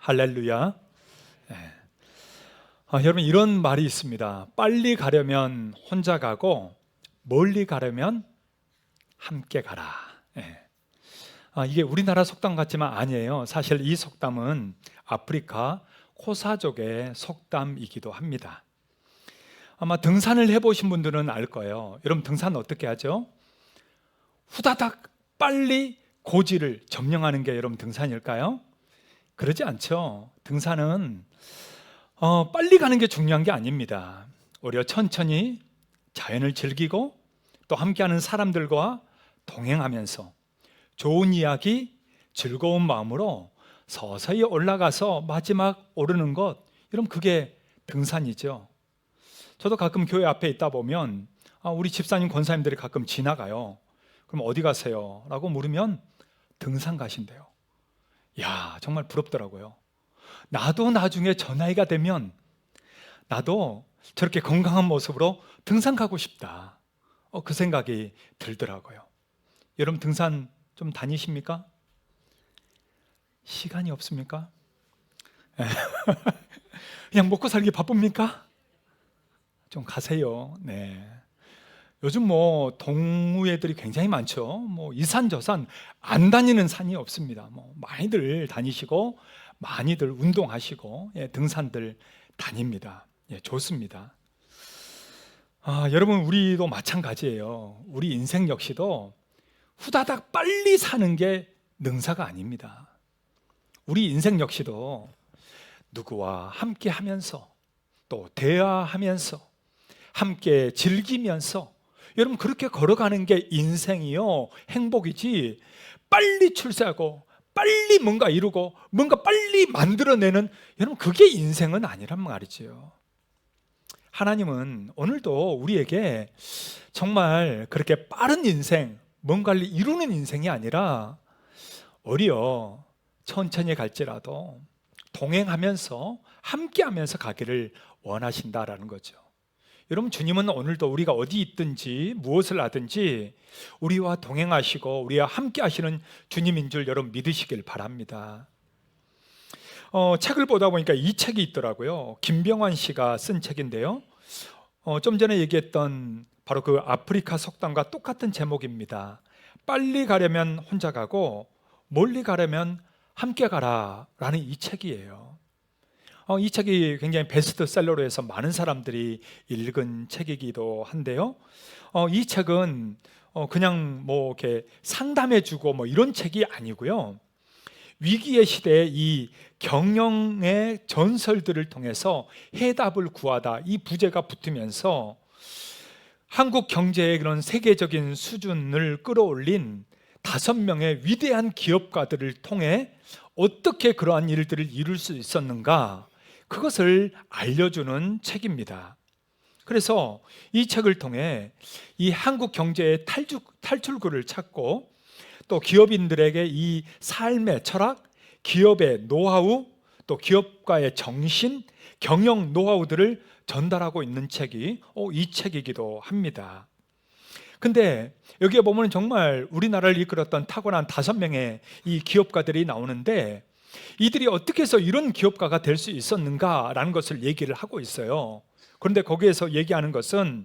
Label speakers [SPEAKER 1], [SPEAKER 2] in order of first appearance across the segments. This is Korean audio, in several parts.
[SPEAKER 1] 할렐루야. 네. 여러분 이런 말이 있습니다. 빨리 가려면 혼자 가고 멀리 가려면 함께 가라. 네. 이게 우리나라 속담 같지만 아니에요. 사실 이 속담은 아프리카 코사족의 속담이기도 합니다. 아마 등산을 해보신 분들은 알 거예요. 여러분 등산 어떻게 하죠? 후다닥 빨리 고지를 점령하는 게 여러분 등산일까요? 그러지 않죠. 등산은 빨리 가는 게 중요한 게 아닙니다. 오히려 천천히 자연을 즐기고 또 함께하는 사람들과 동행하면서 좋은 이야기, 즐거운 마음으로 서서히 올라가서 마지막 오르는 것, 여러분 그게 등산이죠. 저도 가끔 교회 앞에 있다 보면 우리 집사님 권사님들이 가끔 지나가요. 그럼 어디 가세요? 라고 물으면 등산 가신대요. 야, 정말 부럽더라고요. 나도 나중에 저 나이가 되면 나도 저렇게 건강한 모습으로 등산 가고 싶다. 그 생각이 들더라고요. 여러분 등산 좀 다니십니까? 시간이 없습니까? 그냥 먹고 살기 바쁩니까? 좀 가세요. 네. 요즘 동호회들이 굉장히 많죠. 이 산 저 산 안 다니는 산이 없습니다. 많이들 다니시고 많이들 운동하시고 등산들 다닙니다. 좋습니다. 여러분 우리도 마찬가지예요. 우리 인생 역시도 후다닥 빨리 사는 게 능사가 아닙니다. 우리 인생 역시도 누구와 함께 하면서 또 대화하면서 함께 즐기면서 여러분 그렇게 걸어가는 게 인생이요 행복이지, 빨리 출세하고 빨리 뭔가 이루고 뭔가 빨리 만들어내는, 여러분 그게 인생은 아니란 말이죠. 하나님은 오늘도 우리에게 정말 그렇게 빠른 인생, 뭔가를 이루는 인생이 아니라 오히려 천천히 갈지라도 동행하면서 함께하면서 가기를 원하신다라는 거죠. 여러분 주님은 오늘도 우리가 어디 있든지 무엇을 하든지 우리와 동행하시고 우리와 함께 하시는 주님인 줄 여러분 믿으시길 바랍니다. 책을 보다 보니까 이 책이 있더라고요. 김병환 씨가 쓴 책인데요. 좀 전에 얘기했던 바로 그 아프리카 속담과 똑같은 제목입니다. 빨리 가려면 혼자 가고 멀리 가려면 함께 가라 라는 이 책이에요. 이 책이 굉장히 베스트셀러로 해서 많은 사람들이 읽은 책이기도 한데요. 이 책은 그냥 이렇게 상담해주고 이런 책이 아니고요. 위기의 시대에 이 경영의 전설들을 통해서 해답을 구하다, 이 부제가 붙으면서 한국 경제의 그런 세계적인 수준을 끌어올린 5명의 위대한 기업가들을 통해 어떻게 그러한 일들을 이룰 수 있었는가, 그것을 알려주는 책입니다. 그래서 이 책을 통해 이 한국 경제의 탈출구를 찾고 또 기업인들에게 이 삶의 철학, 기업의 노하우, 또 기업가의 정신, 경영 노하우들을 전달하고 있는 책이 이 책이기도 합니다. 근데 여기에 보면 정말 우리나라를 이끌었던 탁월한 5명의 이 기업가들이 나오는데, 이들이 어떻게 해서 이런 기업가가 될 수 있었는가라는 것을 얘기를 하고 있어요. 그런데 거기에서 얘기하는 것은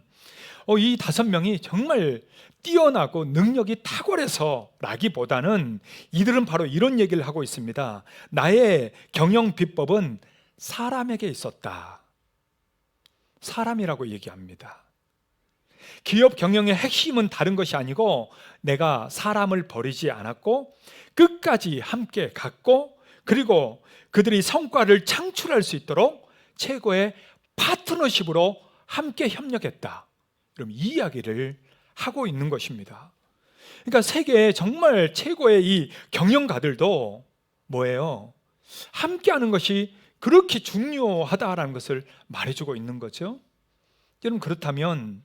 [SPEAKER 1] 이 5명이 정말 뛰어나고 능력이 탁월해서 라기보다는 이들은 바로 이런 얘기를 하고 있습니다. 나의 경영 비법은 사람에게 있었다. 사람이라고 얘기합니다. 기업 경영의 핵심은 다른 것이 아니고 내가 사람을 버리지 않았고 끝까지 함께 갔고, 그리고 그들이 성과를 창출할 수 있도록 최고의 파트너십으로 함께 협력했다. 그럼 이 이야기를 하고 있는 것입니다. 그러니까 세계의 정말 최고의 이 경영가들도 뭐예요? 함께하는 것이 그렇게 중요하다라는 것을 말해주고 있는 거죠. 여러분 그렇다면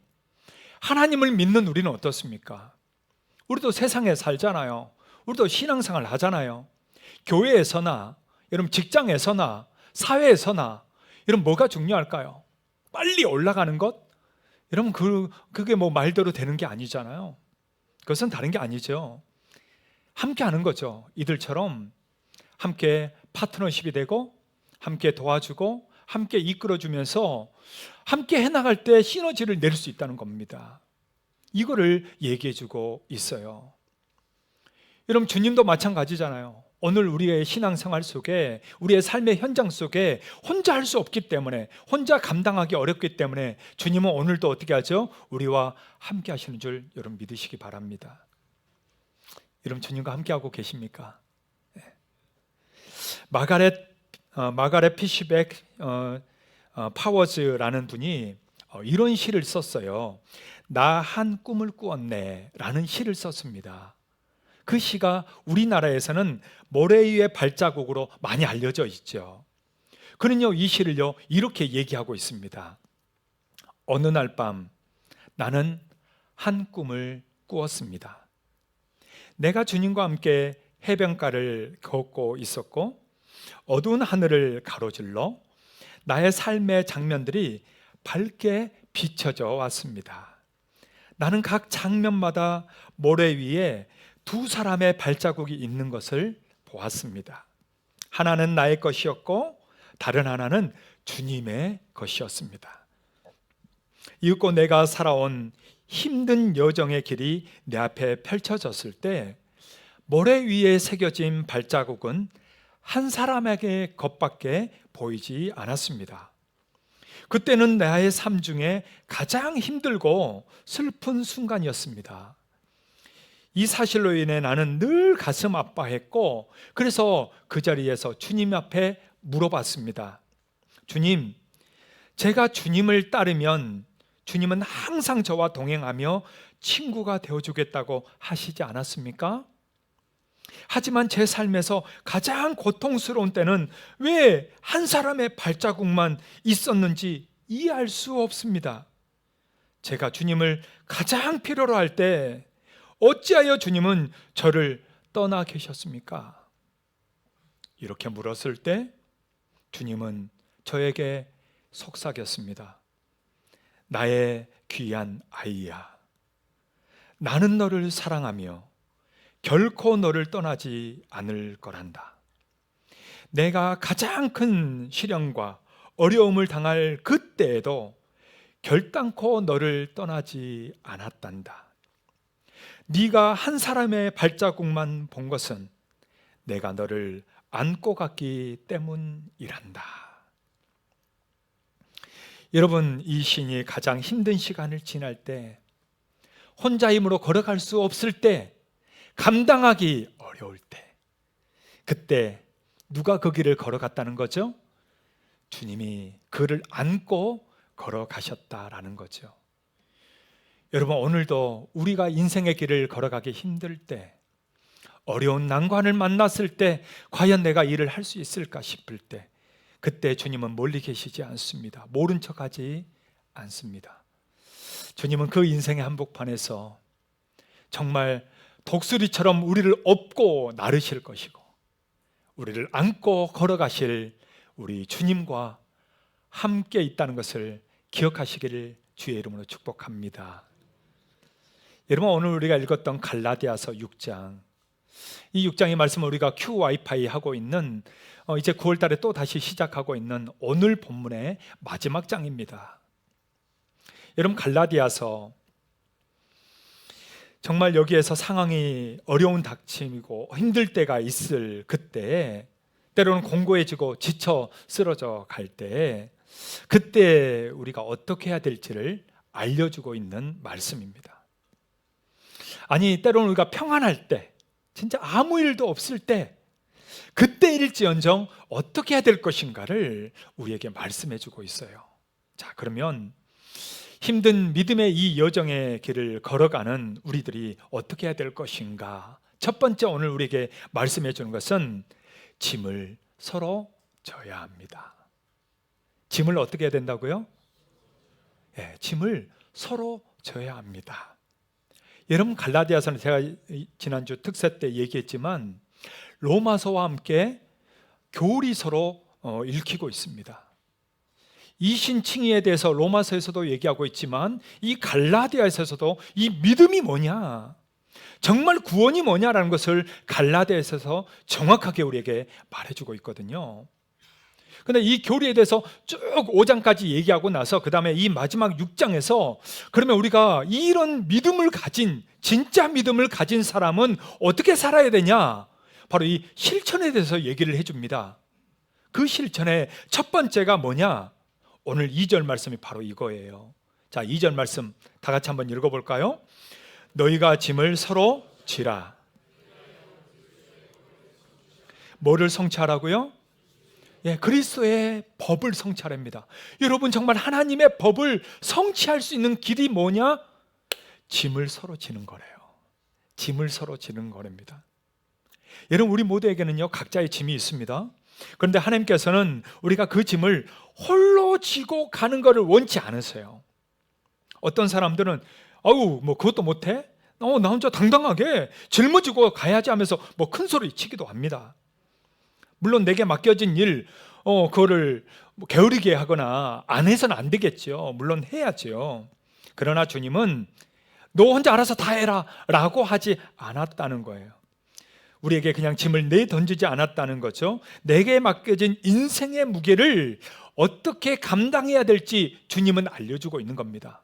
[SPEAKER 1] 하나님을 믿는 우리는 어떻습니까? 우리도 세상에 살잖아요. 우리도 신앙생활 하잖아요. 교회에서나 여러분 직장에서나 사회에서나 여러분 뭐가 중요할까요? 빨리 올라가는 것? 여러분 그게 말대로 되는 게 아니잖아요. 그것은 다른 게 아니죠. 함께 하는 거죠. 이들처럼 함께 파트너십이 되고 함께 도와주고 함께 이끌어주면서 함께 해나갈 때 시너지를 낼 수 있다는 겁니다. 이거를 얘기해주고 있어요. 여러분, 주님도 마찬가지잖아요. 오늘 우리의 신앙생활 속에, 우리의 삶의 현장 속에 혼자 할 수 없기 때문에, 혼자 감당하기 어렵기 때문에 주님은 오늘도 어떻게 하죠? 우리와 함께 하시는 줄 여러분 믿으시기 바랍니다. 여러분, 주님과 함께 하고 계십니까? 네. 마가렛 피시백 파워즈라는 분이 이런 시를 썼어요. 나 한 꿈을 꾸었네 라는 시를 썼습니다. 그 시가 우리나라에서는 모래 위의 발자국으로 많이 알려져 있죠. 그는요, 이 시를요 이렇게 얘기하고 있습니다. 어느 날 밤 나는 한 꿈을 꾸었습니다. 내가 주님과 함께 해변가를 걷고 있었고 어두운 하늘을 가로질러 나의 삶의 장면들이 밝게 비춰져 왔습니다. 나는 각 장면마다 모래 위에 두 사람의 발자국이 있는 것을 보았습니다. 하나는 나의 것이었고 다른 하나는 주님의 것이었습니다. 이윽고 내가 살아온 힘든 여정의 길이 내 앞에 펼쳐졌을 때 모래 위에 새겨진 발자국은 한 사람에게 것밖에 보이지 않았습니다. 그때는 나의 삶 중에 가장 힘들고 슬픈 순간이었습니다. 이 사실로 인해 나는 늘 가슴 아파했고, 그래서 그 자리에서 주님 앞에 물어봤습니다. 주님, 제가 주님을 따르면 주님은 항상 저와 동행하며 친구가 되어주겠다고 하시지 않았습니까? 하지만 제 삶에서 가장 고통스러운 때는 왜 한 사람의 발자국만 있었는지 이해할 수 없습니다. 제가 주님을 가장 필요로 할 때 어찌하여 주님은 저를 떠나 계셨습니까? 이렇게 물었을 때 주님은 저에게 속삭였습니다. 나의 귀한 아이야, 나는 너를 사랑하며 결코 너를 떠나지 않을 거란다. 내가 가장 큰 시련과 어려움을 당할 그때에도 결단코 너를 떠나지 않았단다. 네가 한 사람의 발자국만 본 것은 내가 너를 안고 갔기 때문이란다. 여러분, 이 신이 가장 힘든 시간을 지날 때, 혼자 힘으로 걸어갈 수 없을 때, 감당하기 어려울 때, 그때 누가 그 길을 걸어갔다는 거죠? 주님이 그를 안고 걸어가셨다라는 거죠. 여러분, 오늘도 우리가 인생의 길을 걸어가기 힘들 때, 어려운 난관을 만났을 때 과연 내가 일을 할 수 있을까 싶을 때, 그때 주님은 멀리 계시지 않습니다. 모른 척하지 않습니다. 주님은 그 인생의 한복판에서 정말 독수리처럼 우리를 업고 나르실 것이고 우리를 안고 걸어가실 우리 주님과 함께 있다는 것을 기억하시기를 주의 이름으로 축복합니다. 여러분, 오늘 우리가 읽었던 갈라디아서 6장, 이 6장의 말씀을 우리가 QWiFi 하고 있는 이제 9월 달에 또 다시 시작하고 있는 오늘 본문의 마지막 장입니다. 여러분, 갈라디아서 정말 여기에서 상황이 어려운 닥침이고 힘들 때가 있을 그때, 때로는 공고해지고 지쳐 쓰러져 갈 때, 그때 우리가 어떻게 해야 될지를 알려주고 있는 말씀입니다. 아니, 때로는 우리가 평안할 때, 진짜 아무 일도 없을 때, 그때일지언정 어떻게 해야 될 것인가를 우리에게 말씀해주고 있어요. 자, 그러면 힘든 믿음의 이 여정의 길을 걸어가는 우리들이 어떻게 해야 될 것인가? 첫 번째 오늘 우리에게 말씀해 주는 것은 짐을 서로 져야 합니다. 짐을 어떻게 해야 된다고요? 네, 짐을 서로 져야 합니다. 여러분, 갈라디아서는 제가 지난주 특세 때 얘기했지만 로마서와 함께 교리 서로 읽히고 있습니다. 이신칭의에 대해서 로마서에서도 얘기하고 있지만 이 갈라디아에서도 이 믿음이 뭐냐, 정말 구원이 뭐냐라는 것을 갈라디아서에서 정확하게 우리에게 말해주고 있거든요. 근데 이 교리에 대해서 쭉 5장까지 얘기하고 나서 그 다음에 이 마지막 6장에서 그러면 우리가 이런 믿음을 가진, 진짜 믿음을 가진 사람은 어떻게 살아야 되냐? 바로 이 실천에 대해서 얘기를 해줍니다. 그 실천의 첫 번째가 뭐냐? 오늘 2절 말씀이 바로 이거예요. 자, 2절 말씀 다 같이 한번 읽어볼까요? 너희가 짐을 서로 지라. 뭐를 성취하라고요? 예, 그리스도의 법을 성취하랍니다. 여러분, 정말 하나님의 법을 성취할 수 있는 길이 뭐냐? 짐을 서로 지는 거래요. 짐을 서로 지는 거랍니다. 여러분, 우리 모두에게는요 각자의 짐이 있습니다. 그런데 하나님께서는 우리가 그 짐을 홀로 지고 가는 것을 원치 않으세요. 어떤 사람들은 아우 뭐 그것도 못해? 나 혼자 당당하게 짊어지고 가야지 하면서 뭐 큰 소리 치기도 합니다. 물론 내게 맡겨진 일 그거를 뭐 게으르게 하거나 안 해서는 안 되겠죠. 물론 해야죠. 그러나 주님은 너 혼자 알아서 다 해라 라고 하지 않았다는 거예요. 우리에게 그냥 짐을 내던지지 않았다는 거죠. 내게 맡겨진 인생의 무게를 어떻게 감당해야 될지 주님은 알려주고 있는 겁니다.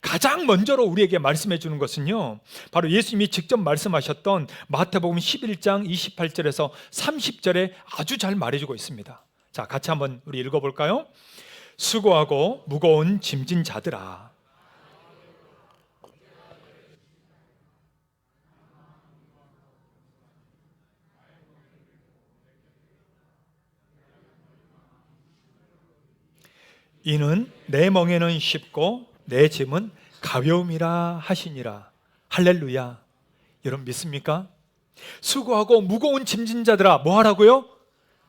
[SPEAKER 1] 가장 먼저로 우리에게 말씀해 주는 것은요, 바로 예수님이 직접 말씀하셨던 마태복음 11장 28절에서 30절에 아주 잘 말해주고 있습니다. 자, 같이 한번 우리 읽어볼까요? 수고하고 무거운 짐진 자들아, 이는 내 멍에는 쉽고 내 짐은 가벼움이라 하시니라. 할렐루야. 여러분 믿습니까? 수고하고 무거운 짐진 자들아, 뭐 하라고요?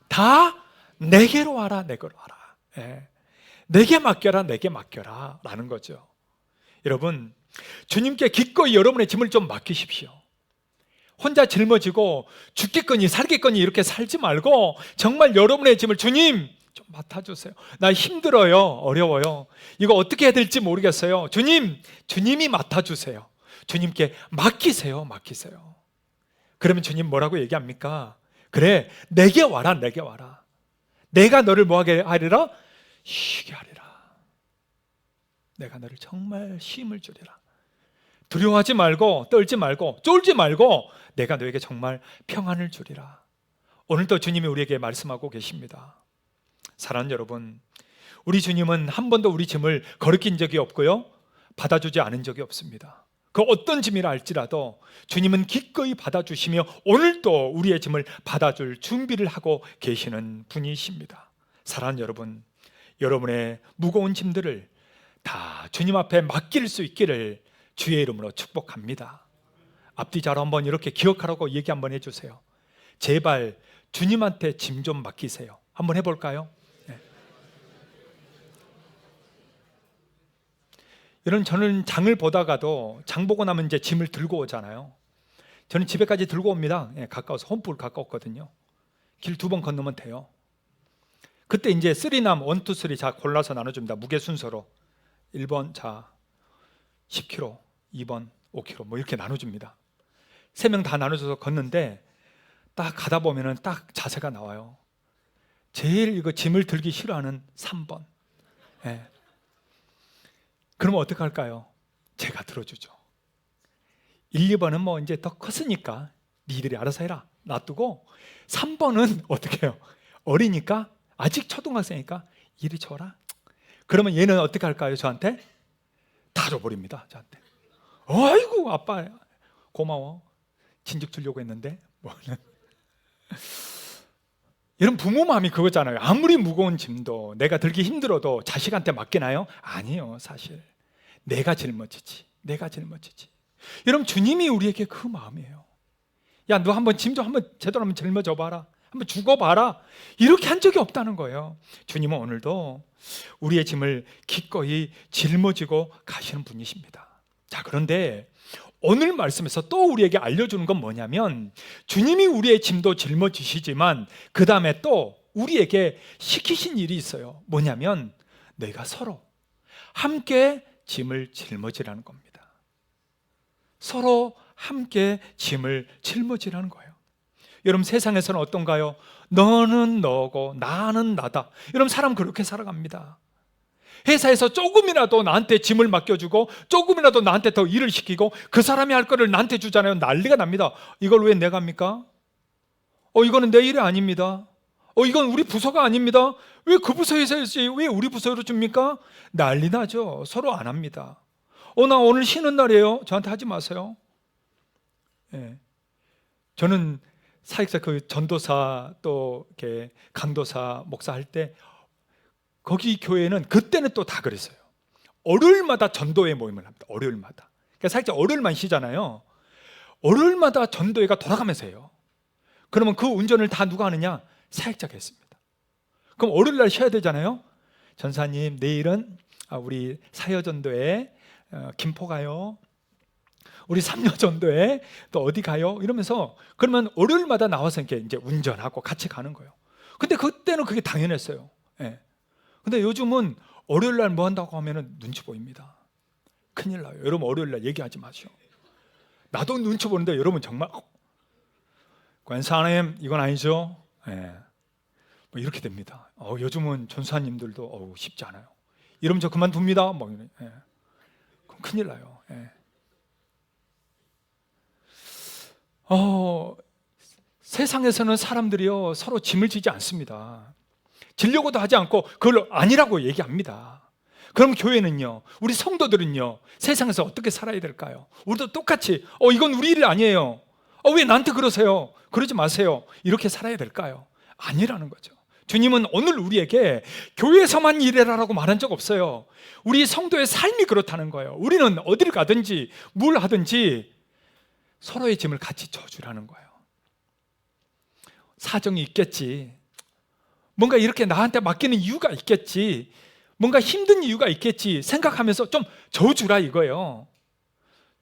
[SPEAKER 1] 다 내게로 와라, 내게로 와라. 예. 내게 맡겨라, 내게 맡겨라 라는 거죠. 여러분, 주님께 기꺼이 여러분의 짐을 좀 맡기십시오. 혼자 짊어지고 죽겠거니 살겠거니 이렇게 살지 말고 정말 여러분의 짐을 주님 좀 맡아주세요. 나 힘들어요. 어려워요. 이거 어떻게 해야 될지 모르겠어요. 주님이 맡아주세요. 주님께 맡기세요. 맡기세요. 그러면 주님 뭐라고 얘기합니까? 그래, 내게 와라, 내게 와라. 내가 너를 뭐하게 하리라? 쉬게 하리라. 내가 너를 정말 쉼을 주리라. 두려워하지 말고 떨지 말고 쫄지 말고 내가 너에게 정말 평안을 주리라. 오늘도 주님이 우리에게 말씀하고 계십니다. 사랑하는 여러분, 우리 주님은 한 번도 우리 짐을 거르낀 적이 없고요, 받아주지 않은 적이 없습니다. 그 어떤 짐이라 할지라도 주님은 기꺼이 받아주시며 오늘도 우리의 짐을 받아줄 준비를 하고 계시는 분이십니다. 사랑하는 여러분, 여러분의 무거운 짐들을 다 주님 앞에 맡길 수 있기를 주의 이름으로 축복합니다. 앞뒤자로 한번 이렇게 기억하라고 얘기 한번 해주세요. 제발 주님한테 짐 좀 맡기세요. 한번 해볼까요? 네. 여러분, 저는 장을 보다가도 장 보고 나면 이제 짐을 들고 오잖아요. 저는 집에까지 들고 옵니다. 예, 가까워서 홈플 가까웠거든요. 길 2번 건너면 돼요. 그때 이제 3남 1, 2, 3 자 골라서 나눠줍니다. 무게 순서로 1번 자 10kg, 2번 5kg 뭐 이렇게 나눠줍니다. 3명 다 나눠줘서 걷는데 딱 가다 보면은 딱 자세가 나와요. 제일 이거 짐을 들기 싫어하는 3번. 예. 그러면 어떻게 할까요? 제가 들어주죠. 1, 2번은 뭐 이제 더 컸으니까 니들이 알아서 해라 놔두고 3번은 어떻게 해요? 어리니까 아직 초등학생이니까 이리 줘라. 그러면 얘는 어떻게 할까요? 저한테? 다 줘버립니다. 저한테. 아이고 아빠 고마워. 진즉 주려고 했는데 뭐는. 여러분, 부모 마음이 그거잖아요. 아무리 무거운 짐도 내가 들기 힘들어도 자식한테 맡기나요? 아니요. 사실 내가 짊어지지. 내가 짊어지지. 여러분, 주님이 우리에게 그 마음이에요. 야, 너 한번 짐 좀 한번 제대로 한번 짊어져 봐라. 한번 죽어봐라. 이렇게 한 적이 없다는 거예요. 주님은 오늘도 우리의 짐을 기꺼이 짊어지고 가시는 분이십니다. 자, 그런데 오늘 말씀에서 또 우리에게 알려주는 건 뭐냐면 주님이 우리의 짐도 짊어지시지만 그 다음에 또 우리에게 시키신 일이 있어요. 뭐냐면 너희가 서로 함께 짐을 짊어지라는 겁니다. 서로 함께 짐을 짊어지라는 거예요. 여러분, 세상에서는 어떤가요? 너는 너고 나는 나다. 여러분, 사람 그렇게 살아갑니다. 회사에서 조금이라도 나한테 짐을 맡겨주고 조금이라도 나한테 더 일을 시키고 그 사람이 할 거를 나한테 주잖아요. 난리가 납니다. 이걸 왜 내가 합니까? 이거는 내 일이 아닙니다. 이건 우리 부서가 아닙니다. 왜 그 부서에서 했지? 왜 우리 부서로 줍니까? 난리 나죠. 서로 안 합니다. 나 오늘 쉬는 날이에요. 저한테 하지 마세요. 예. 저는 사역자 그 전도사 또 이렇게 강도사 목사 할 때 거기 교회는 그때는 또 다 그랬어요. 월요일마다 전도회 모임을 합니다. 월요일마다. 그러니까 사역자 월요일만 쉬잖아요. 월요일마다 전도회가 돌아가면서 해요. 그러면 그 운전을 다 누가 하느냐? 사역자가 했습니다. 그럼 월요일 날 쉬어야 되잖아요. 전사님, 내일은 우리 사여전도회 김포 가요. 우리 삼여전도회 또 어디 가요? 이러면서 그러면 월요일마다 나와서 이렇게 이제 운전하고 같이 가는 거예요. 근데 그때는 그게 당연했어요. 예. 근데 요즘은 월요일 날 뭐 한다고 하면은 눈치 보입니다. 큰일 나요. 여러분, 월요일 날 얘기하지 마시오. 나도 눈치 보는데 여러분 정말 권사님 이건 아니죠? 예. 뭐 이렇게 됩니다. 요즘은 전사님들도 쉽지 않아요. 이러면 저 그만둡니다. 뭐 예. 그럼 큰일 나요. 예. 세상에서는 사람들이요 서로 짐을 지지 않습니다. 지려고도 하지 않고 그걸 아니라고 얘기합니다. 그럼 교회는요, 우리 성도들은요, 세상에서 어떻게 살아야 될까요? 우리도 똑같이 이건 우리 일이 아니에요. 왜 나한테 그러세요? 그러지 마세요. 이렇게 살아야 될까요? 아니라는 거죠. 주님은 오늘 우리에게 교회에서만 일해라라고 말한 적 없어요. 우리 성도의 삶이 그렇다는 거예요. 우리는 어디를 가든지 뭘 하든지 서로의 짐을 같이 져주라는 거예요. 사정이 있겠지. 뭔가 이렇게 나한테 맡기는 이유가 있겠지. 뭔가 힘든 이유가 있겠지 생각하면서 좀 져주라 이거예요.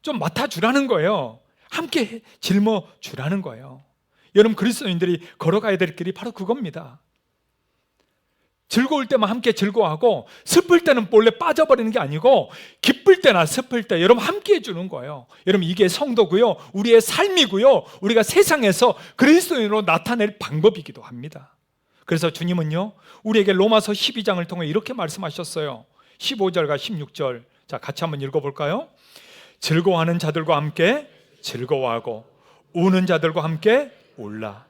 [SPEAKER 1] 좀 맡아주라는 거예요. 함께 짊어주라는 거예요. 여러분, 그리스도인들이 걸어가야 될 길이 바로 그겁니다. 즐거울 때만 함께 즐거워하고 슬플 때는 몰래 빠져버리는 게 아니고 기쁠 때나 슬플 때 여러분 함께 해주는 거예요. 여러분, 이게 성도고요, 우리의 삶이고요, 우리가 세상에서 그리스도인으로 나타낼 방법이기도 합니다. 그래서 주님은요, 우리에게 로마서 12장을 통해 이렇게 말씀하셨어요. 15절과 16절, 자 같이 한번 읽어볼까요? 즐거워하는 자들과 함께 즐거워하고 우는 자들과 함께 울라.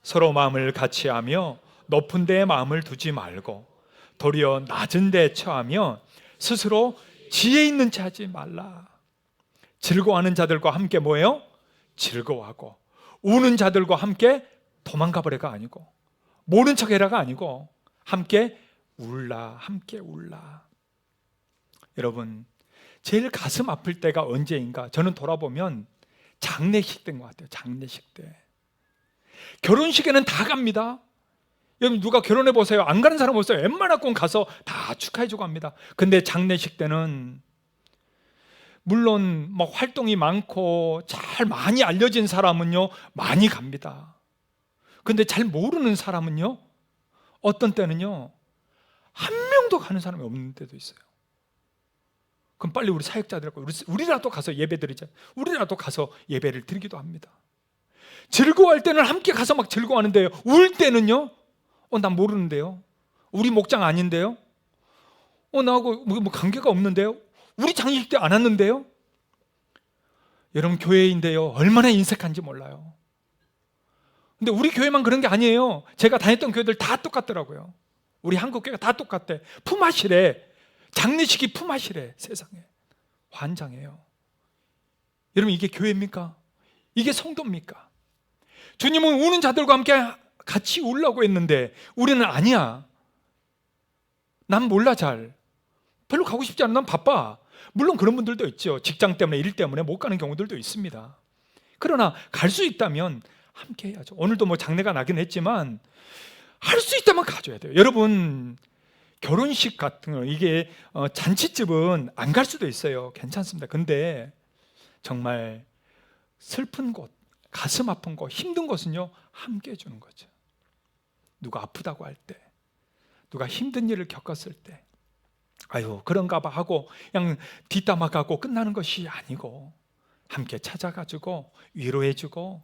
[SPEAKER 1] 서로 마음을 같이 하며 높은 데에 마음을 두지 말고 도리어 낮은 데에 처하며 스스로 지혜 있는 체 하지 말라. 즐거워하는 자들과 함께 뭐예요? 즐거워하고 우는 자들과 함께 도망가 버려가 아니고 모른 척 해라가 아니고 함께 울라, 함께 울라. 여러분, 제일 가슴 아플 때가 언제인가? 저는 돌아보면 장례식 때인 것 같아요. 장례식 때. 결혼식에는 다 갑니다. 여러분, 누가 결혼해 보세요. 안 가는 사람 없어요. 웬만하면 가서 다 축하해주고 합니다. 근데 장례식 때는 물론 막 활동이 많고 잘 많이 알려진 사람은요 많이 갑니다. 근데 잘 모르는 사람은요, 어떤 때는요 한 명도 가는 사람이 없는 때도 있어요. 그럼 빨리 우리 사역자들하고 우리라도 가서 예배 드리자. 우리라도 가서 예배를 드리기도 합니다. 즐거워할 때는 함께 가서 막 즐거워하는데요, 울 때는요, 난 모르는데요, 우리 목장 아닌데요, 나하고 뭐 관계가 없는데요, 우리 장례식 때 안 왔는데요. 여러분, 교회인데요 얼마나 인색한지 몰라요. 근데 우리 교회만 그런 게 아니에요. 제가 다녔던 교회들 다 똑같더라고요. 우리 한국 교회가 다 똑같대. 품앗이래. 장례식이 품앗이래. 세상에 환장해요. 여러분, 이게 교회입니까? 이게 성도입니까? 주님은 우는 자들과 함께 같이 울라고 했는데 우리는 아니야. 난 몰라, 잘 별로 가고 싶지 않아. 난 바빠. 물론 그런 분들도 있죠. 직장 때문에, 일 때문에 못 가는 경우들도 있습니다. 그러나 갈 수 있다면 함께 해야죠. 오늘도 뭐 장례가 나긴 했지만 할 수 있다면 가줘야 돼요. 여러분, 결혼식 같은 거, 이게 잔치집은 안 갈 수도 있어요. 괜찮습니다. 근데 정말 슬픈 곳, 가슴 아픈 곳, 힘든 곳은요 함께 해주는 거죠. 누가 아프다고 할 때, 누가 힘든 일을 겪었을 때, 아유 그런가 봐 하고 그냥 뒷담화 가고 끝나는 것이 아니고 함께 찾아가지고 위로해주고,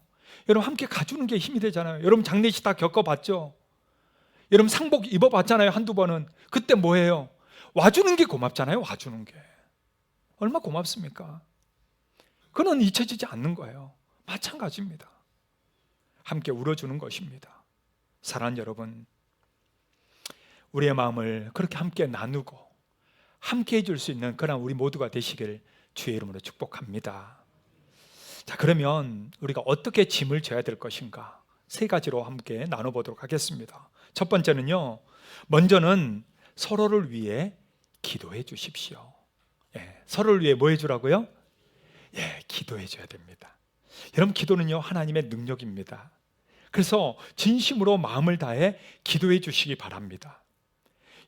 [SPEAKER 1] 여러분 함께 가주는 게 힘이 되잖아요. 여러분 장례식 다 겪어봤죠? 여러분 상복 입어봤잖아요, 한두 번은. 그때 뭐예요? 와주는 게 고맙잖아요. 와주는 게 얼마나 고맙습니까? 그는 잊혀지지 않는 거예요. 마찬가지입니다. 함께 울어주는 것입니다. 사랑하는 여러분, 우리의 마음을 그렇게 함께 나누고 함께 해줄 수 있는 그런 우리 모두가 되시길 주의 이름으로 축복합니다. 자, 그러면 우리가 어떻게 짐을 져야 될 것인가, 세 가지로 함께 나눠보도록 하겠습니다. 첫 번째는요, 먼저는 서로를 위해 기도해 주십시오. 서로를 위해 뭐 해주라고요? 기도해 줘야 됩니다. 여러분, 기도는요 하나님의 능력입니다. 그래서 진심으로 마음을 다해 기도해 주시기 바랍니다.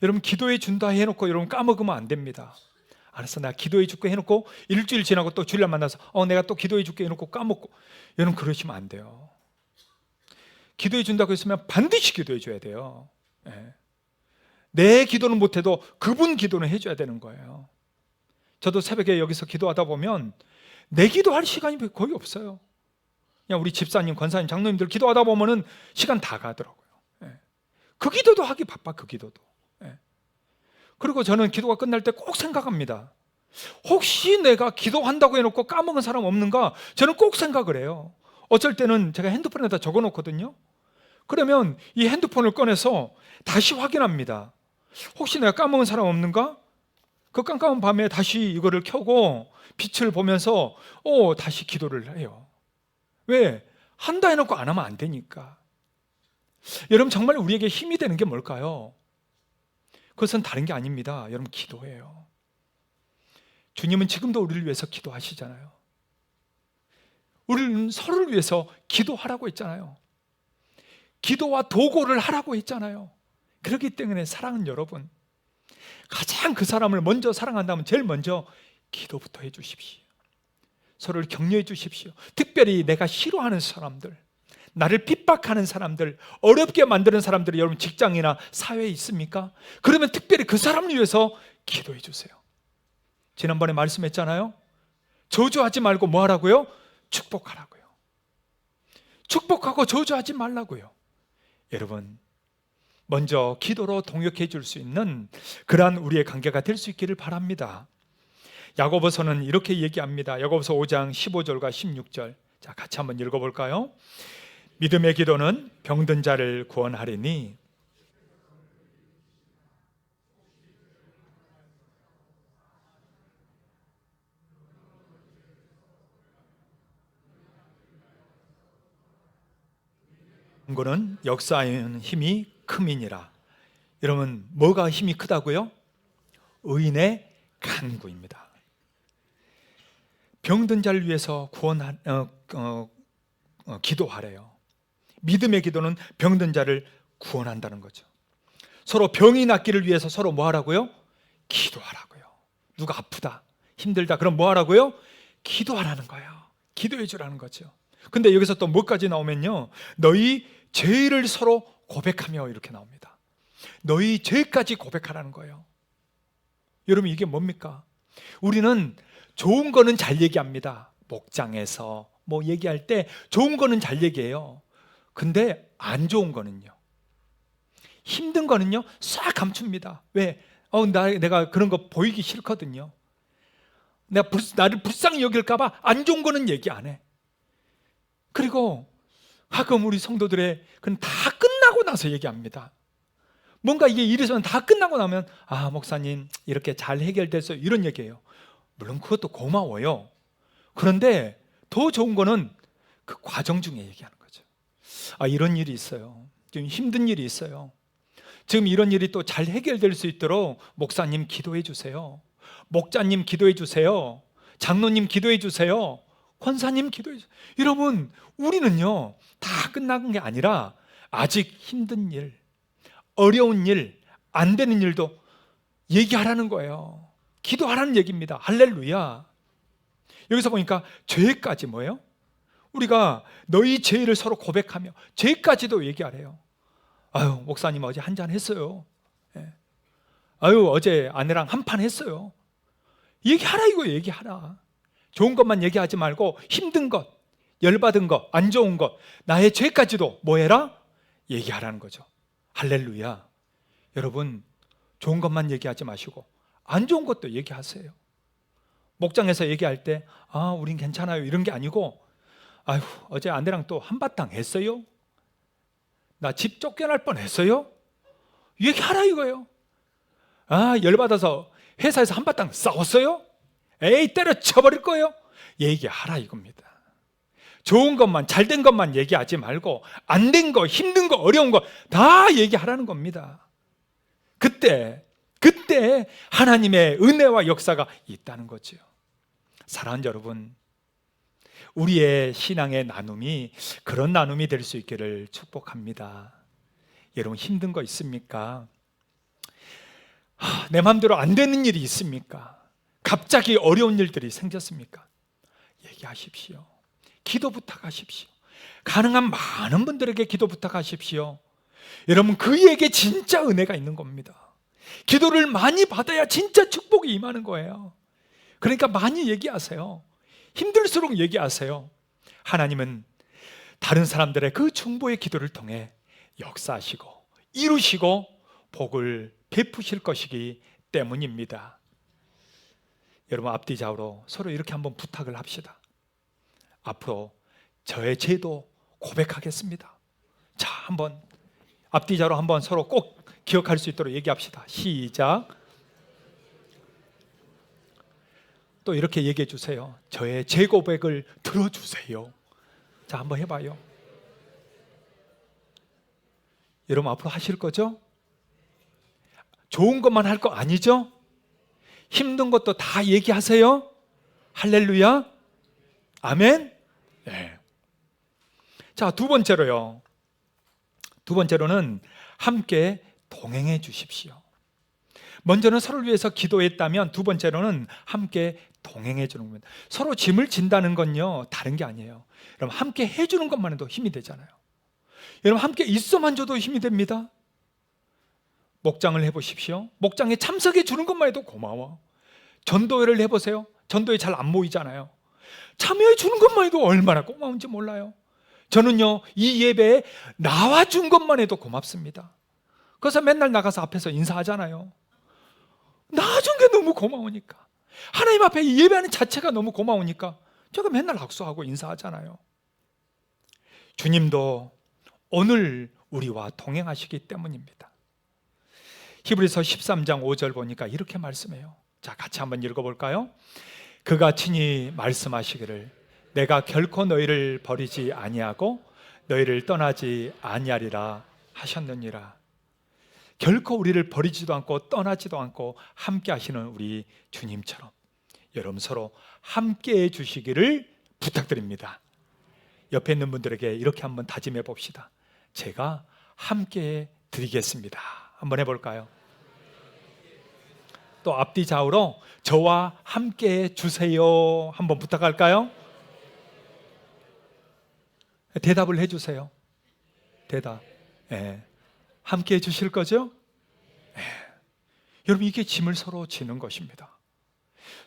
[SPEAKER 1] 여러분, 기도해 준다 해놓고 여러분 까먹으면 안 됩니다. 알았어, 나 기도해 줄게 해놓고 일주일 지나고 또 주일날 만나서 내가 또 기도해 줄게 해놓고 까먹고, 여러분 그러시면 안 돼요. 기도해 준다고 했으면 반드시 기도해 줘야 돼요. 내 기도는 못해도 그분 기도는 해줘야 되는 거예요. 저도 새벽에 여기서 기도하다 보면 내 기도할 시간이 거의 없어요. 그냥 우리 집사님, 권사님, 장로님들 기도하다 보면은 시간 다 가더라고요. 그 기도도 하기 바빠, 그 기도도. 그리고 저는 기도가 끝날 때 꼭 생각합니다. 혹시 내가 기도한다고 해놓고 까먹은 사람 없는가? 저는 꼭 생각을 해요. 어쩔 때는 제가 핸드폰에다 적어놓거든요. 그러면 이 핸드폰을 꺼내서 다시 확인합니다. 혹시 내가 까먹은 사람 없는가? 그 깜깜한 밤에 다시 이거를 켜고 빛을 보면서 다시 기도를 해요. 왜? 한다 해놓고 안 하면 안 되니까. 여러분, 정말 우리에게 힘이 되는 게 뭘까요? 그것은 다른 게 아닙니다. 여러분, 기도예요. 주님은 지금도 우리를 위해서 기도하시잖아요. 우리는 서로를 위해서 기도하라고 했잖아요. 기도와 도고를 하라고 했잖아요. 그렇기 때문에 사랑하는 여러분, 가장 그 사람을 먼저 사랑한다면 제일 먼저 기도부터 해 주십시오. 서로를 격려해 주십시오. 특별히 내가 싫어하는 사람들, 나를 핍박하는 사람들, 어렵게 만드는 사람들이 여러분 직장이나 사회에 있습니까? 그러면 특별히 그 사람을 위해서 기도해 주세요. 지난번에 말씀했잖아요. 저주하지 말고 뭐 하라고요? 축복하라고요. 축복하고 저주하지 말라고요. 여러분, 먼저 기도로 동역해 줄 수 있는 그러한 우리의 관계가 될 수 있기를 바랍니다. 야고보서는 이렇게 얘기합니다. 야고보서 5장 15절과 16절. 자, 같이 한번 읽어볼까요? 믿음의 기도는 병든 자를 구원하리니 그는 역사하는 힘이 큼이니라. 여러분, 뭐가 힘이 크다고요? 의인의 간구입니다. 병든 자를 위해서 기도하래요. 믿음의 기도는 병든 자를 구원한다는 거죠. 서로 병이 낫기를 위해서 서로 뭐 하라고요? 기도하라고요. 누가 아프다, 힘들다, 그럼 뭐 하라고요? 기도하라는 거예요. 기도해 주라는 거죠. 근데 여기서 또 뭐까지 나오면요, 너희 죄를 서로 고백하며 이렇게 나옵니다. 너희 죄까지 고백하라는 거예요. 여러분, 이게 뭡니까? 우리는 좋은 거는 잘 얘기합니다. 목장에서 뭐 얘기할 때 좋은 거는 잘 얘기해요. 근데 안 좋은 거는요, 힘든 거는요 싹 감춥니다. 왜? 내가 그런 거 보이기 싫거든요. 나를 불쌍히 여길까봐 안 좋은 거는 얘기 안 해. 그리고 가끔 우리 성도들의 그건 다 끝나고 나서 얘기합니다. 뭔가 이게 일에서는 다 끝나고 나면 목사님 이렇게 잘 해결됐어요, 이런 얘기예요. 물론 그것도 고마워요. 그런데 더 좋은 거는 그 과정 중에 얘기하는 거죠. 이런 일이 있어요. 지금 힘든 일이 있어요. 지금 이런 일이 또 잘 해결될 수 있도록 목사님 기도해 주세요. 목자님 기도해 주세요. 장로님 기도해 주세요. 권사님 기도해 주세요. 여러분, 우리는요 다 끝난 게 아니라 아직 힘든 일, 어려운 일, 안 되는 일도 얘기하라는 거예요. 기도하라는 얘기입니다. 할렐루야. 여기서 보니까 죄까지 뭐예요? 우리가 너희 죄를 서로 고백하며 죄까지도 얘기하래요. 목사님 어제 한잔 했어요. 어제 아내랑 한판 했어요. 얘기하라, 이거 얘기하라. 좋은 것만 얘기하지 말고 힘든 것, 열받은 것, 안 좋은 것, 나의 죄까지도 뭐 해라? 얘기하라는 거죠. 할렐루야. 여러분, 좋은 것만 얘기하지 마시고 안 좋은 것도 얘기하세요. 목장에서 얘기할 때 우린 괜찮아요 이런 게 아니고 아휴 어제 아내랑 또 한바탕 했어요? 나 집 쫓겨날 뻔했어요? 얘기하라 이거예요. 열받아서 회사에서 한바탕 싸웠어요? 에이 때려쳐버릴 거예요? 얘기하라 이겁니다. 좋은 것만 잘된 것만 얘기하지 말고 안 된 거, 힘든 거, 어려운 거 다 얘기하라는 겁니다. 그때 하나님의 은혜와 역사가 있다는 거죠. 사랑하는 여러분, 우리의 신앙의 나눔이 그런 나눔이 될 수 있기를 축복합니다. 여러분 힘든 거 있습니까? 내 마음대로 안 되는 일이 있습니까? 갑자기 어려운 일들이 생겼습니까? 얘기하십시오. 기도 부탁하십시오. 가능한 많은 분들에게 기도 부탁하십시오. 여러분 그에게 진짜 은혜가 있는 겁니다. 기도를 많이 받아야 진짜 축복이 임하는 거예요. 그러니까 많이 얘기하세요. 힘들수록 얘기하세요. 하나님은 다른 사람들의 그 중보의 기도를 통해 역사하시고 이루시고 복을 베푸실 것이기 때문입니다. 여러분 앞뒤 좌우로 서로 이렇게 한번 부탁을 합시다. 앞으로 저의 죄도 고백하겠습니다. 자, 한번 앞뒤 좌우로 한번 서로 꼭 기억할 수 있도록 얘기합시다. 시작. 또 이렇게 얘기해 주세요. 저의 죄 고백을 들어주세요. 자, 한번 해봐요. 여러분 앞으로 하실 거죠? 좋은 것만 할 거 아니죠? 힘든 것도 다 얘기하세요. 할렐루야. 아멘. 네. 자, 두 번째로는 함께 동행해 주십시오. 먼저는 서로를 위해서 기도했다면 두 번째로는 함께 동행해 주는 겁니다. 서로 짐을 진다는 건요 다른 게 아니에요. 여러분 함께 해주는 것만 해도 힘이 되잖아요. 여러분 함께 있어만 줘도 힘이 됩니다. 목장을 해보십시오. 목장에 참석해 주는 것만 해도 고마워. 전도회를 해보세요. 전도회 잘 안 모이잖아요. 참여해 주는 것만 해도 얼마나 고마운지 몰라요. 저는요 이 예배에 나와준 것만 해도 고맙습니다. 그래서 맨날 나가서 앞에서 인사하잖아요. 나와준 게 너무 고마우니까. 하나님 앞에 예배하는 자체가 너무 고마우니까 제가 맨날 악수하고 인사하잖아요. 주님도 오늘 우리와 동행하시기 때문입니다. 히브리서 13장 5절 보니까 이렇게 말씀해요. 자, 같이 한번 읽어볼까요? 그가 친히 말씀하시기를 내가 결코 너희를 버리지 아니하고 너희를 떠나지 아니하리라 하셨느니라. 결코 우리를 버리지도 않고 떠나지도 않고 함께 하시는 우리 주님처럼 여러분 서로 함께 해 주시기를 부탁드립니다. 옆에 있는 분들에게 이렇게 한번 다짐해 봅시다. 제가 함께 해 드리겠습니다. 한번 해볼까요? 또 앞뒤 좌우로 저와 함께 해 주세요. 한번 부탁할까요? 대답을 해주세요. 대답. 네. 함께 해 주실 거죠? 네. 여러분 이게 짐을 서로 지는 것입니다.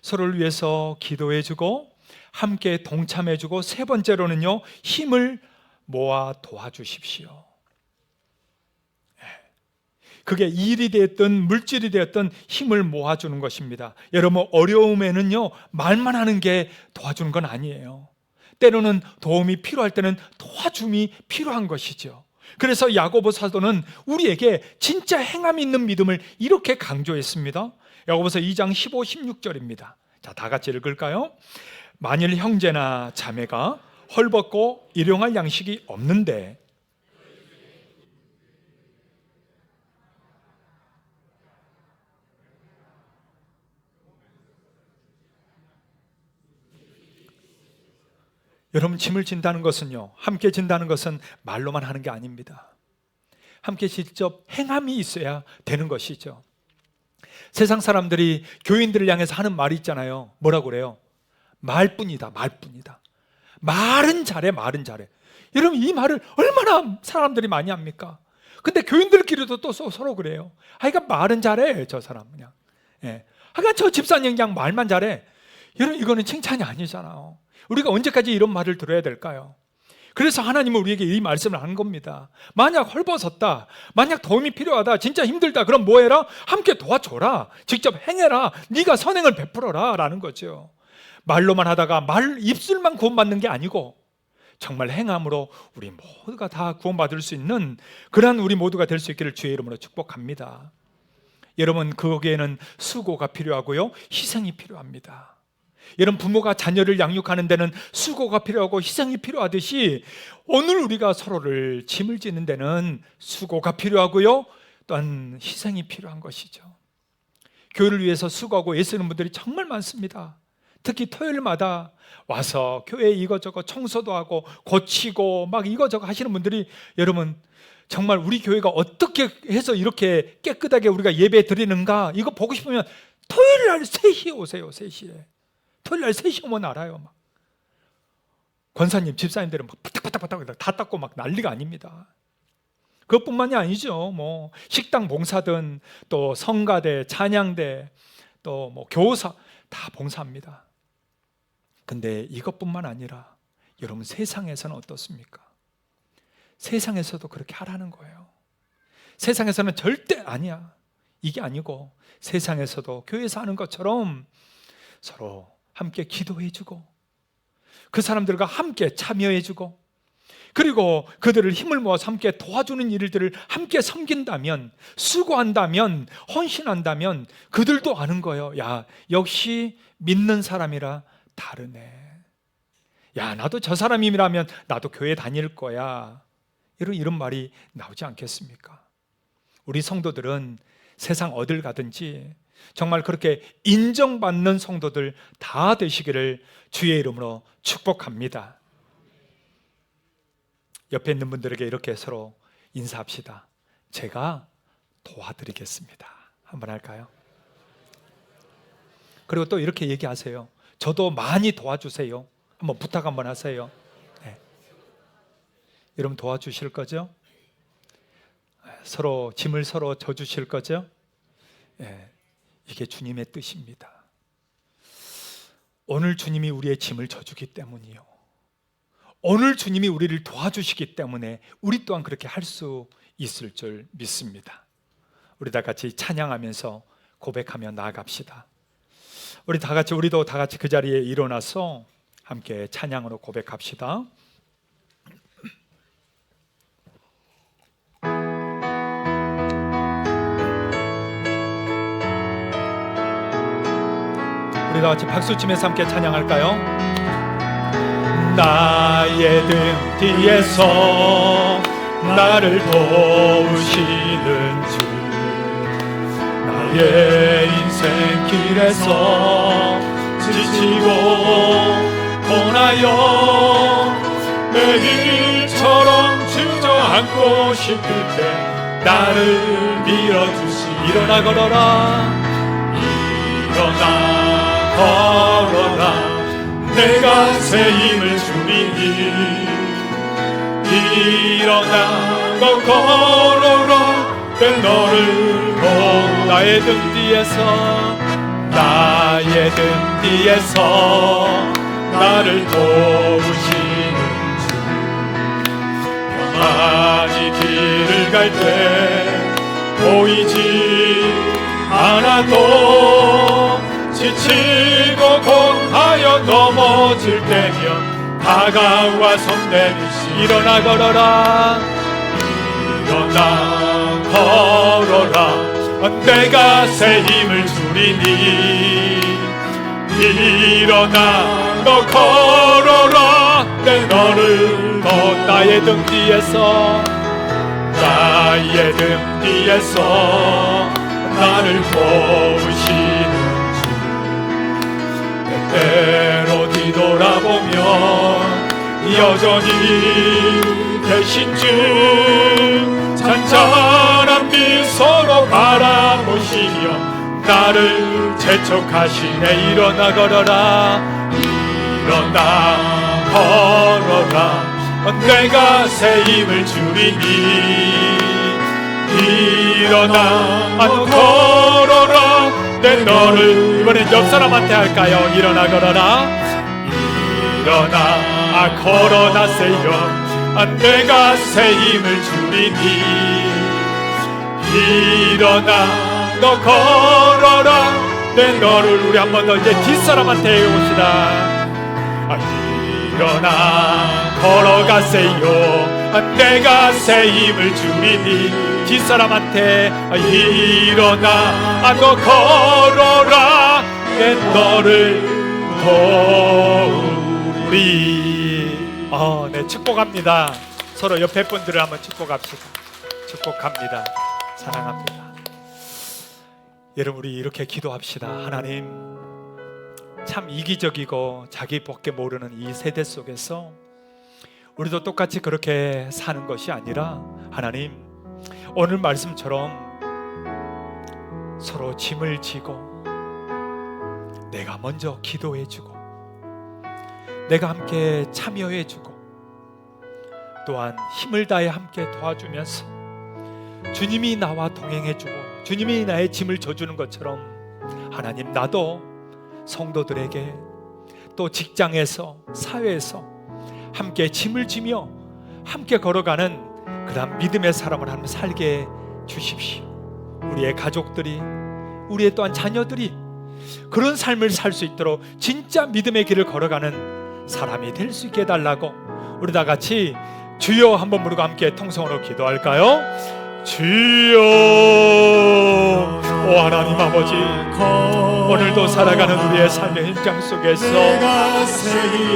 [SPEAKER 1] 서로를 위해서 기도해 주고 함께 동참해 주고 세 번째로는요 힘을 모아 도와주십시오. 네. 그게 일이 되었든 물질이 되었든 힘을 모아주는 것입니다. 여러분 어려움에는요 말만 하는 게 도와주는 건 아니에요. 때로는 도움이 필요할 때는 도와줌이 필요한 것이죠. 그래서 야고보 사도는 우리에게 진짜 행함이 있는 믿음을 이렇게 강조했습니다. 야고보서 2장 15, 16절입니다. 자, 다 같이 읽을까요? 만일 형제나 자매가 헐벗고 일용할 양식이 없는데 여러분 짐을 진다는 것은요 함께 진다는 것은 말로만 하는 게 아닙니다. 함께 직접 행함이 있어야 되는 것이죠. 세상 사람들이 교인들을 향해서 하는 말이 있잖아요. 뭐라고 그래요? 말뿐이다, 말뿐이다. 말은 잘해, 말은 잘해. 여러분 이 말을 얼마나 사람들이 많이 합니까? 근데 교인들끼리도 또 서로 그래요. 그러니까 말은 잘해 저 사람 그냥. 예. 저 집사님 그냥 말만 잘해. 여러분, 이거는 칭찬이 아니잖아요. 우리가 언제까지 이런 말을 들어야 될까요? 그래서 하나님은 우리에게 이 말씀을 하는 겁니다. 만약 헐벗었다, 만약 도움이 필요하다, 진짜 힘들다, 그럼 뭐 해라? 함께 도와줘라, 직접 행해라, 네가 선행을 베풀어라 라는 거죠. 말로만 하다가 입술만 구원받는 게 아니고 정말 행함으로 우리 모두가 다 구원받을 수 있는 그러한 우리 모두가 될 수 있기를 주의 이름으로 축복합니다. 여러분, 거기에는 수고가 필요하고요, 희생이 필요합니다. 여러분, 부모가 자녀를 양육하는 데는 수고가 필요하고 희생이 필요하듯이 오늘 우리가 서로를 짐을 지는 데는 수고가 필요하고요, 또한 희생이 필요한 것이죠. 교회를 위해서 수고하고 애쓰는 분들이 정말 많습니다. 특히 토요일마다 와서 교회 이것저것 청소도 하고 고치고 막 이것저것 하시는 분들이, 여러분, 정말 우리 교회가 어떻게 해서 이렇게 깨끗하게 우리가 예배 드리는가, 이거 보고 싶으면 토요일 날 3시에 오세요. 3시에. 토요일 날 3시 오면 알아요. 막 권사님, 집사님들은 막 바닥바닥바닥 다 닦고 막 난리가 아닙니다. 그것뿐만이 아니죠. 뭐 식당 봉사든 또 성가대, 찬양대, 또 뭐 교사 다 봉사합니다. 근데 이것뿐만 아니라 여러분, 세상에서는 어떻습니까? 세상에서도 그렇게 하라는 거예요. 세상에서는 절대 아니야, 이게 아니고 세상에서도 교회에서 하는 것처럼 서로 함께 기도해주고 그 사람들과 함께 참여해주고, 그리고 그들을 힘을 모아서 함께 도와주는 일들을 함께 섬긴다면, 수고한다면, 헌신한다면 그들도 아는 거예요. 야, 역시 믿는 사람이라 다르네. 야, 나도 저 사람이라면 나도 교회 다닐 거야. 이런 말이 나오지 않겠습니까? 우리 성도들은 세상 어딜 가든지 정말 그렇게 인정받는 성도들 다 되시기를 주의 이름으로 축복합니다. 옆에 있는 분들에게 이렇게 서로 인사합시다. 제가 도와드리겠습니다. 한번 할까요? 그리고 또 이렇게 얘기하세요. 저도 많이 도와주세요. 한번 부탁 한번 하세요. 네. 여러분, 도와주실 거죠? 서로 짐을 서로 져주실 거죠? 네. 이게 주님의 뜻입니다. 오늘 주님이 우리의 짐을 져주기 때문이요, 오늘 주님이 우리를 도와주시기 때문에 우리 또한 그렇게 할 수 있을 줄 믿습니다. 우리 다 같이 찬양하면서 고백하며 나아갑시다. 우리도 다 같이 그 자리에 일어나서 함께 찬양으로 고백합시다. 우리 다 같이 박수치면서 함께 찬양할까요? 나의 등 뒤에서 나를 도우시는 주, 나의 인생 길에서 지치고 고나여 매일처럼 주저앉고 싶을 때 나를 밀어주시. 일어나 걸어라, 일어나 걸어라, 내가 새 힘을 주리니. 일어나 너 걸어라, 내 너를 나의 등 뒤에서, 나의 등 뒤에서 나를 도우시는 주, 평안히 길을 갈 때 보이지 않아도 지치고 공하여 넘어질 때면 다가와 손 내미시. 일어나 걸어라, 일어나 걸어라, 내가 새 힘을 주리니. 일어나 너 걸어라, 내 너를 나의 등 뒤에서, 나의 등 뒤에서 나를 도우시는 주, 때때로 뒤돌아보면 여전히 계신 주, 잔잔한 미소로 바라보시며 나를 재촉하시네. 일어나 걸어라, 일어나 걸어라, 내가 새 힘을 주리니. 일어나 걸어라, 내 너를 이번엔 옆 사람한테 할까요? 일어나 걸어라 일어나 걸어나세요 내가 새 힘을 주리니 일어나 너 걸어라 내 너를 우리 한 번 더 이제 뒷사람한테 해봅시다 일어나 걸어가세요 내가 새 힘을 주리니 뒷사람한테 일어나 너 걸어라 내 너를 도우리 네, 축복합니다. 서로 옆에 분들을 한번 축복합시다. 축복합니다. 사랑합니다. 여러분 우리 이렇게 기도합시다. 하나님 참 이기적이고 자기밖에 모르는 이 세대 속에서 우리도 똑같이 그렇게 사는 것이 아니라 하나님 오늘 말씀처럼 서로 짐을 지고 내가 먼저 기도해주고 내가 함께 참여해주고 또한 힘을 다해 함께 도와주면서 주님이 나와 동행해주고 주님이 나의 짐을 져주는 것처럼 하나님 나도 성도들에게 또 직장에서 사회에서 함께 짐을 지며 함께 걸어가는 그런 믿음의 사람을 하나님 살게 주십시오. 우리의 가족들이 우리의 또한 자녀들이 그런 삶을 살 수 있도록 진짜 믿음의 길을 걸어가는 사람이 될 수 있게 해달라고 우리 다 같이 주여 한번 부르고 함께 통성으로 기도할까요? 주여 오 하나님 아버지 오늘도 살아가는 우리의 삶의 현장 속에서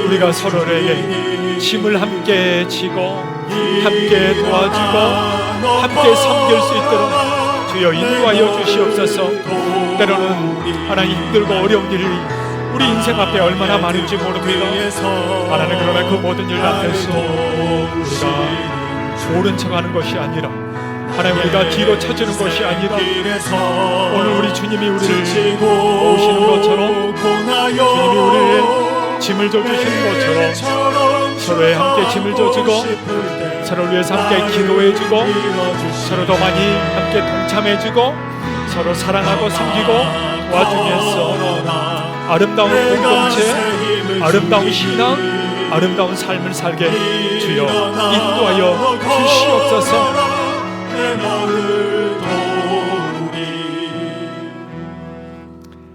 [SPEAKER 1] 우리가 서로에게 짐을 함께 지고 함께 도와주고 함께 섬길 수 있도록 주여 인도하여 주시옵소서. 때로는 하나님 힘들고 어려운 일이 우리 인생 앞에 얼마나 많은지 모릅니다. 하나님 그러나 그 모든 일 앞에서 우리가 모른 척하는 것이 아니라 하나님 우리가 뒤로 쳐지는 것이 아니라 오늘 우리 주님이 우리를 도우시는 것처럼 주님이 우리의 짐을 져주시는 것처럼 서로에 함께 짐을 져주고 서로를 위해서 함께 기도해주고 서로 더 많이 함께 동참해주고 서로 사랑하고 섬기고 도와주면서 아름다운 공동체, 아름다운 신앙, 아름다운 삶을 살게 주여 인도하여 주시옵소서.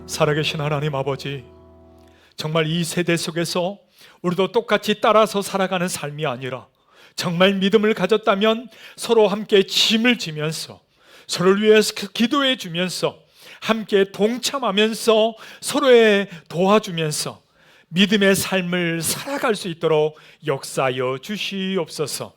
[SPEAKER 1] 살아계신 하나님 아버지 정말 이 세대 속에서 우리도 똑같이 따라서 살아가는 삶이 아니라 정말 믿음을 가졌다면 서로 함께 짐을 지면서 서로를 위해서 기도해 주면서 함께 동참하면서 서로의 도와주면서 믿음의 삶을 살아갈 수 있도록 역사하여 주시옵소서.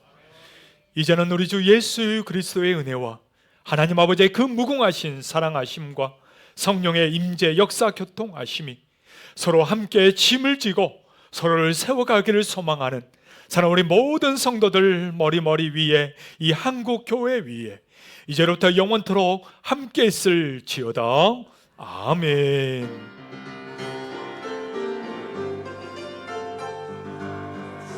[SPEAKER 1] 이제는 우리 주 예수 그리스도의 은혜와 하나님 아버지의 그 무궁하신 사랑하심과 성령의 임재 역사 교통하심이 서로 함께 짐을 지고 서로를 세워가기를 소망하는 사랑 우리 모든 성도들 머리 위에 이 한국 교회 위에 이제부터 영원토록 함께 있을지어다. 아멘.